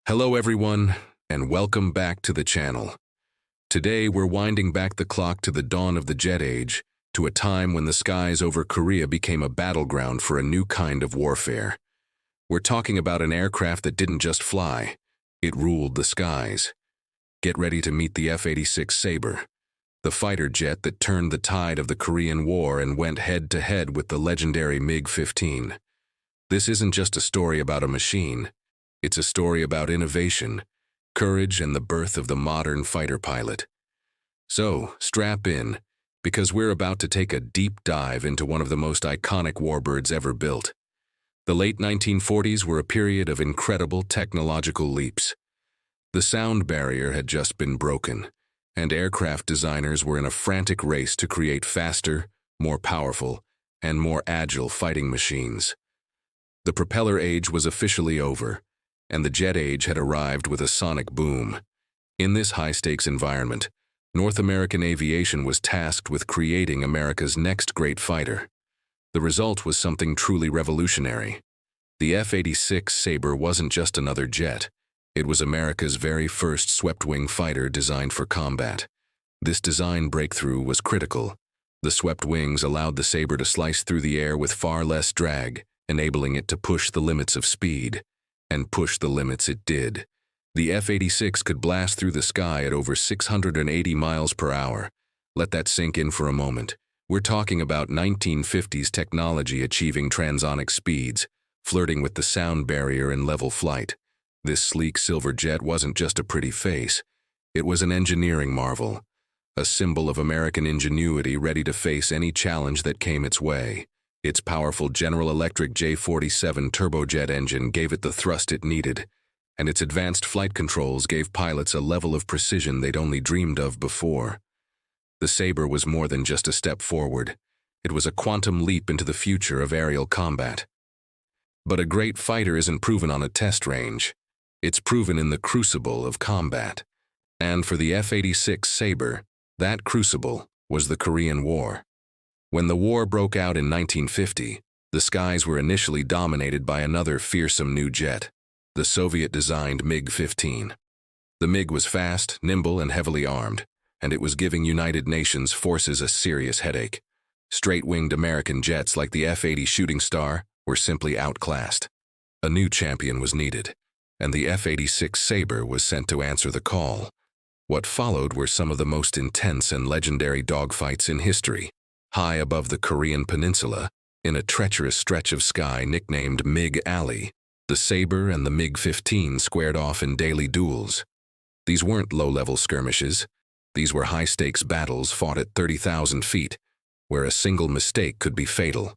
Hello everyone, and welcome back to the channel. Today we're winding back the clock to the dawn of the jet age, to a time when the skies over Korea became a battleground for a new kind of warfare. We're talking about an aircraft that didn't just fly, it ruled the skies. Get ready to meet the F-86 Sabre, the fighter jet that turned the tide of the Korean War and went head-to-head with the legendary MiG-15. This isn't just a story about a machine. It's a story about innovation, courage, and the birth of the modern fighter pilot. So, strap in, because we're about to take a deep dive into one of the most iconic warbirds ever built. The late 1940s were a period of incredible technological leaps. The sound barrier had just been broken, and aircraft designers were in a frantic race to create faster, more powerful, and more agile fighting machines. The propeller age was officially over, and the jet age had arrived with a sonic boom. In this high-stakes environment, North American aviation was tasked with creating America's next great fighter. The result was something truly revolutionary. The F-86 Sabre wasn't just another jet. It was America's very first swept-wing fighter designed for combat. This design breakthrough was critical. The swept wings allowed the Sabre to slice through the air with far less drag, enabling it to push the limits of speed. And push the limits it did. The F-86 could blast through the sky at over 680 miles per hour. Let that sink in for a moment. We're talking about 1950s technology achieving transonic speeds, flirting with the sound barrier in level flight. This sleek silver jet wasn't just a pretty face. It was an engineering marvel, a symbol of American ingenuity ready to face any challenge that came its way. Its powerful General Electric J-47 turbojet engine gave it the thrust it needed, and its advanced flight controls gave pilots a level of precision they'd only dreamed of before. The Sabre was more than just a step forward. It was a quantum leap into the future of aerial combat. But a great fighter isn't proven on a test range. It's proven in the crucible of combat. And for the F-86 Sabre, that crucible was the Korean War. When the war broke out in 1950, the skies were initially dominated by another fearsome new jet, the Soviet-designed MiG-15. The MiG was fast, nimble, and heavily armed, and it was giving United Nations forces a serious headache. Straight-winged American jets like the F-80 Shooting Star were simply outclassed. A new champion was needed, and the F-86 Sabre was sent to answer the call. What followed were some of the most intense and legendary dogfights in history. High above the Korean peninsula, in a treacherous stretch of sky nicknamed MiG Alley, the Sabre and the MiG-15 squared off in daily duels. These weren't low-level skirmishes. These were high-stakes battles fought at 30,000 feet, where a single mistake could be fatal.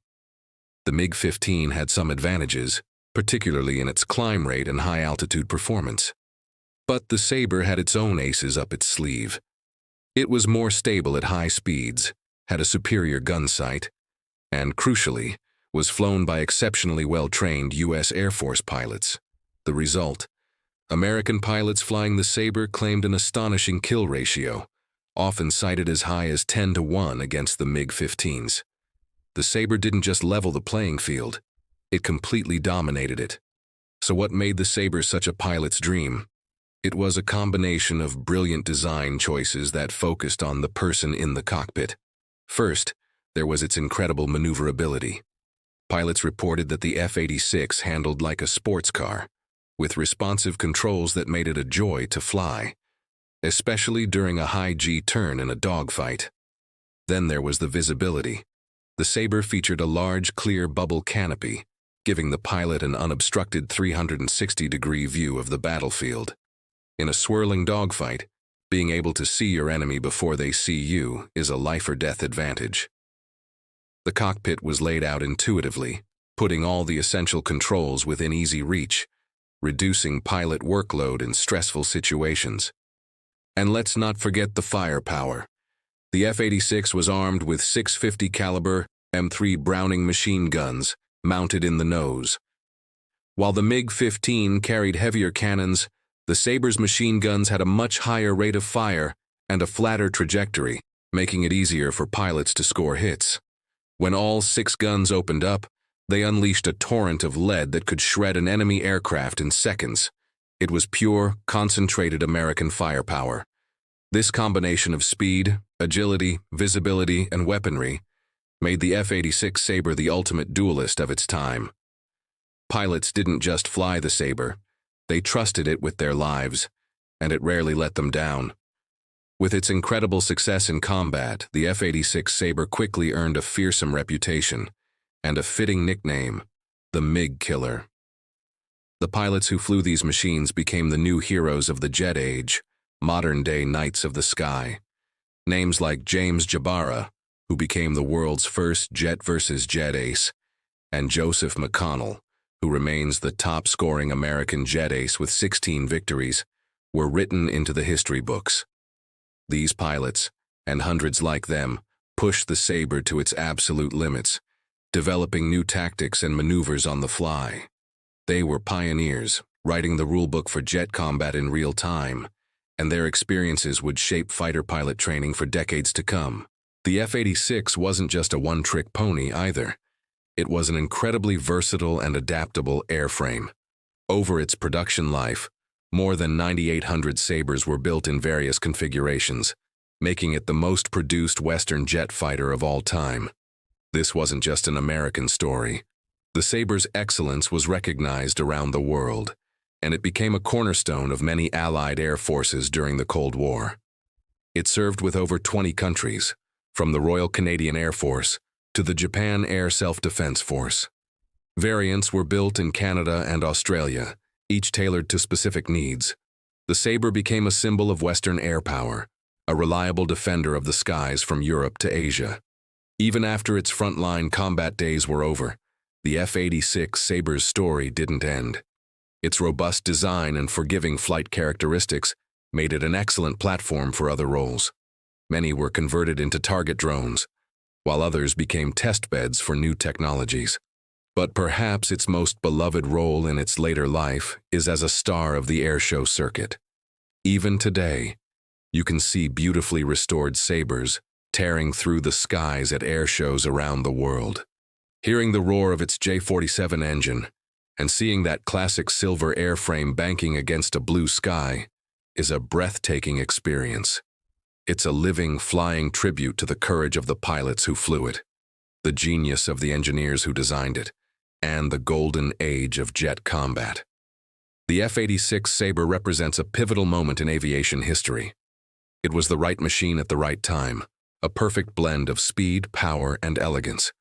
The MiG-15 had some advantages, particularly in its climb rate and high-altitude performance. But the Sabre had its own aces up its sleeve. It was more stable at high speeds, had a superior gun sight, and, crucially, was flown by exceptionally well-trained U.S. Air Force pilots. The result? American pilots flying the Sabre claimed an astonishing kill ratio, often cited as high as 10-to-1 against the MiG-15s. The Sabre didn't just level the playing field, it completely dominated it. So what made the Sabre such a pilot's dream? It was a combination of brilliant design choices that focused on the person in the cockpit. First, there was its incredible maneuverability. Pilots reported that the F-86 handled like a sports car, with responsive controls that made it a joy to fly, especially during a high-G turn in a dogfight. Then there was the visibility. The Sabre featured a large, clear bubble canopy, giving the pilot an unobstructed 360-degree view of the battlefield. In a swirling dogfight, being able to see your enemy before they see you is a life-or-death advantage. The cockpit was laid out intuitively, putting all the essential controls within easy reach, reducing pilot workload in stressful situations. And let's not forget the firepower. The F-86 was armed with 650 caliber M3 Browning machine guns mounted in the nose. While the MiG-15 carried heavier cannons, the Sabre's machine guns had a much higher rate of fire and a flatter trajectory, making it easier for pilots to score hits. When all 6 guns opened up, they unleashed a torrent of lead that could shred an enemy aircraft in seconds. It was pure, concentrated American firepower. This combination of speed, agility, visibility, and weaponry made the F-86 Sabre the ultimate duelist of its time. Pilots didn't just fly the Sabre, they trusted it with their lives, and it rarely let them down. With its incredible success in combat, the F-86 Sabre quickly earned a fearsome reputation and a fitting nickname, the MiG Killer. The pilots who flew these machines became the new heroes of the jet age, modern-day knights of the sky. Names like James Jabara, who became the world's first jet versus jet ace, and Joseph McConnell, who remains the top-scoring American jet ace with 16 victories, were written into the history books. These pilots, and hundreds like them, pushed the Sabre to its absolute limits, developing new tactics and maneuvers on the fly. They were pioneers, writing the rulebook for jet combat in real time, and their experiences would shape fighter pilot training for decades to come. The F-86 wasn't just a one-trick pony either. It was an incredibly versatile and adaptable airframe. Over its production life, more than 9,800 Sabres were built in various configurations, making it the most produced Western jet fighter of all time. This wasn't just an American story. The Sabre's excellence was recognized around the world, and it became a cornerstone of many Allied air forces during the Cold War. It served with over 20 countries, from the Royal Canadian Air Force to the Japan Air Self-Defense Force. Variants were built in Canada and Australia, each tailored to specific needs. The Sabre became a symbol of Western air power, a reliable defender of the skies from Europe to Asia. Even after its frontline combat days were over, the F-86 Sabre's story didn't end. Its robust design and forgiving flight characteristics made it an excellent platform for other roles. Many were converted into target drones, while others became test beds for new technologies. But perhaps its most beloved role in its later life is as a star of the airshow circuit. Even today, you can see beautifully restored Sabres tearing through the skies at airshows around the world. Hearing the roar of its J-47 engine and seeing that classic silver airframe banking against a blue sky is a breathtaking experience. It's a living, flying tribute to the courage of the pilots who flew it, the genius of the engineers who designed it, and the golden age of jet combat. The F-86 Sabre represents a pivotal moment in aviation history. It was the right machine at the right time, a perfect blend of speed, power, and elegance.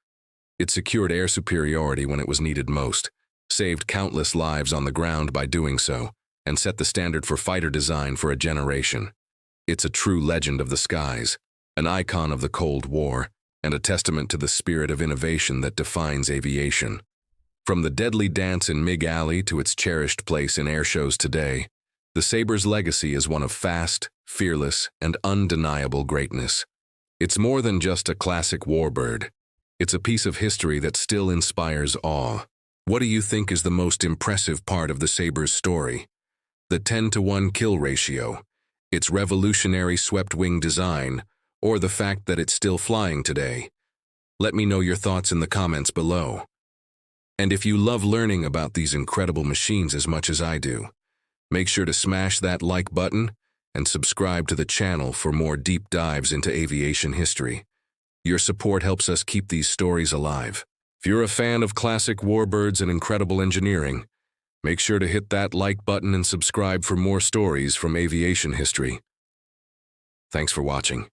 It secured air superiority when it was needed most, saved countless lives on the ground by doing so, and set the standard for fighter design for a generation. It's a true legend of the skies, an icon of the Cold War, and a testament to the spirit of innovation that defines aviation. From the deadly dance in MiG Alley to its cherished place in airshows today, the Sabre's legacy is one of fast, fearless, and undeniable greatness. It's more than just a classic warbird. It's a piece of history that still inspires awe. What do you think is the most impressive part of the Sabre's story? The 10-to-1 kill ratio, its revolutionary swept-wing design, or the fact that it's still flying today? Let me know your thoughts in the comments below. And if you love learning about these incredible machines as much as I do, make sure to smash that like button and subscribe to the channel for more deep dives into aviation history. Your support helps us keep these stories alive. If you're a fan of classic warbirds and incredible engineering, make sure to hit that like button and subscribe for more stories from aviation history. Thanks for watching.